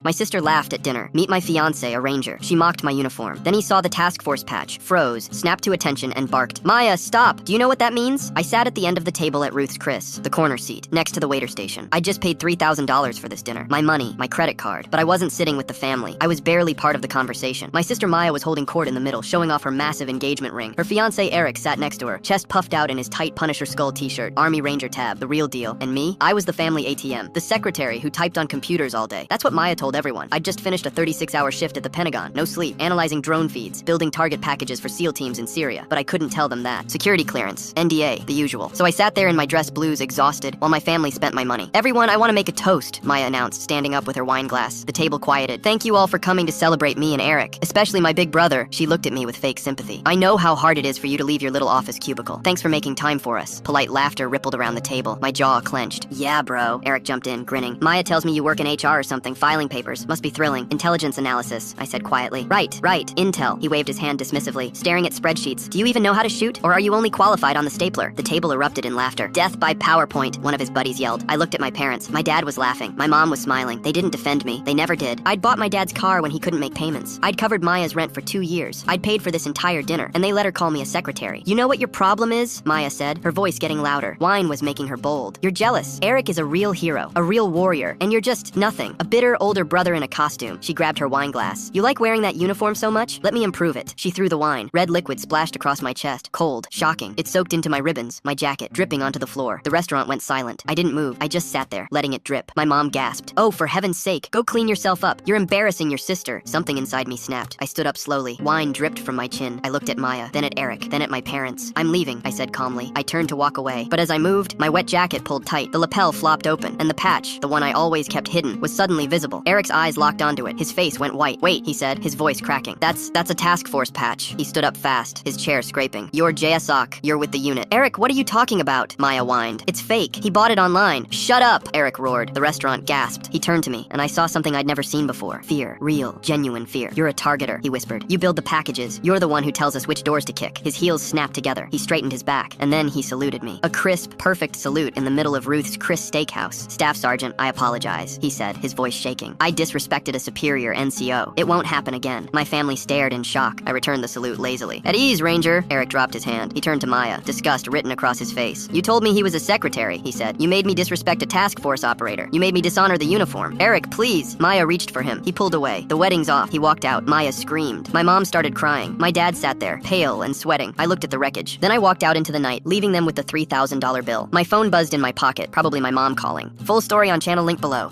My sister laughed at dinner. Meet my fiancé, a ranger. She mocked my uniform. Then he saw the task force patch, froze, snapped to attention, and barked, "Maya, stop! Do you know what that means?" I sat at the end of the table at Ruth's Chris, the corner seat, next to the waiter station. I'd just paid $3,000 for this dinner. My money, my credit card. But I wasn't sitting with the family. I was barely part of the conversation. My sister Maya was holding court in the middle, showing off her massive engagement ring. Her fiancé Eric sat next to her, chest puffed out in his tight Punisher skull t-shirt, Army Ranger tab, the real deal. And me? I was the family ATM, the secretary who typed on computers all day. That's what Maya told everyone. I'd just finished a 36-hour shift at the Pentagon, no sleep, analyzing drone feeds, building target packages for SEAL teams in Syria. But I couldn't tell them that. Security clearance, NDA, the usual. So I sat there in my dress blues, exhausted, while my family spent my money. "Everyone, I want to make a toast," Maya announced, standing up with her wine glass. The table quieted. "Thank you all for coming to celebrate me and Eric, especially my big brother." She looked at me with fake sympathy. "I know how hard it is for you to leave your little office cubicle. Thanks for making time for us." Polite laughter rippled around the table. My jaw clenched. "Yeah, bro." Eric jumped in, grinning. "Maya tells me you work in HR or something, filing papers. Must be thrilling. Intelligence analysis," I said quietly. Right, Intel." He waved his hand dismissively, staring at spreadsheets. "Do you even know how to shoot? Or are you only qualified on the stapler?" The table erupted in laughter. "Death by PowerPoint," one of his buddies yelled. I looked at my parents. My dad was laughing. My mom was smiling. They didn't defend me. They never did. I'd bought my dad's car when he couldn't make payments. I'd covered Maya's rent for 2 years. I'd paid for this entire dinner, and they let her call me a secretary. "You know what your problem is?" Maya said, her voice getting louder. Wine was making her bold. "You're jealous. Eric is a real hero, a real warrior, and you're just nothing. A bitter older brother in a costume." She grabbed her wine glass. "You like wearing that uniform so much? Let me improve it." She threw the wine. Red liquid splashed across my chest. Cold. Shocking. It soaked into my ribbons, my jacket, dripping onto the floor. The restaurant went silent. I didn't move. I just sat there, letting it drip. My mom gasped. "Oh, for heaven's sake, go clean yourself up. You're embarrassing your sister." Something inside me snapped. I stood up slowly. Wine dripped from my chin. I looked at Maya, then at Eric, then at my parents. "I'm leaving," I said calmly. I turned to walk away. But as I moved, my wet jacket pulled tight. The lapel flopped open, and the patch, the one I always kept hidden, was suddenly visible. Eric's eyes locked onto it. His face went white. "Wait," he said, his voice cracking. That's a task force patch." He stood up fast, his chair scraping. "You're JSOC. You're with the unit." "Eric, what are you talking about?" Maya whined. "It's fake. He bought it online." "Shut up!" Eric roared. The restaurant gasped. He turned to me, and I saw something I'd never seen before. Fear. Real, genuine fear. "You're a targeter," he whispered. "You build the packages. You're the one who tells us which doors to kick." His heels snapped together. He straightened his back, and then he saluted me. A crisp, perfect salute in the middle of Ruth's Chris Steakhouse. "Staff Sergeant, I apologize," he said, his voice shaking. "I disrespected a superior NCO. It won't happen again." My family stared in shock. I returned the salute lazily. "At ease, Ranger." Eric dropped his hand. He turned to Maya, disgust written across his face. "You told me he was a secretary," he said. "You made me disrespect a task force operator. You made me dishonor the uniform." "Eric, please." Maya reached for him. He pulled away. "The wedding's off." He walked out. Maya screamed. My mom started crying. My dad sat there, pale and sweating. I looked at the wreckage. Then I walked out into the night, leaving them with the $3,000 bill. My phone buzzed in my pocket, probably my mom calling. Full story on channel link below.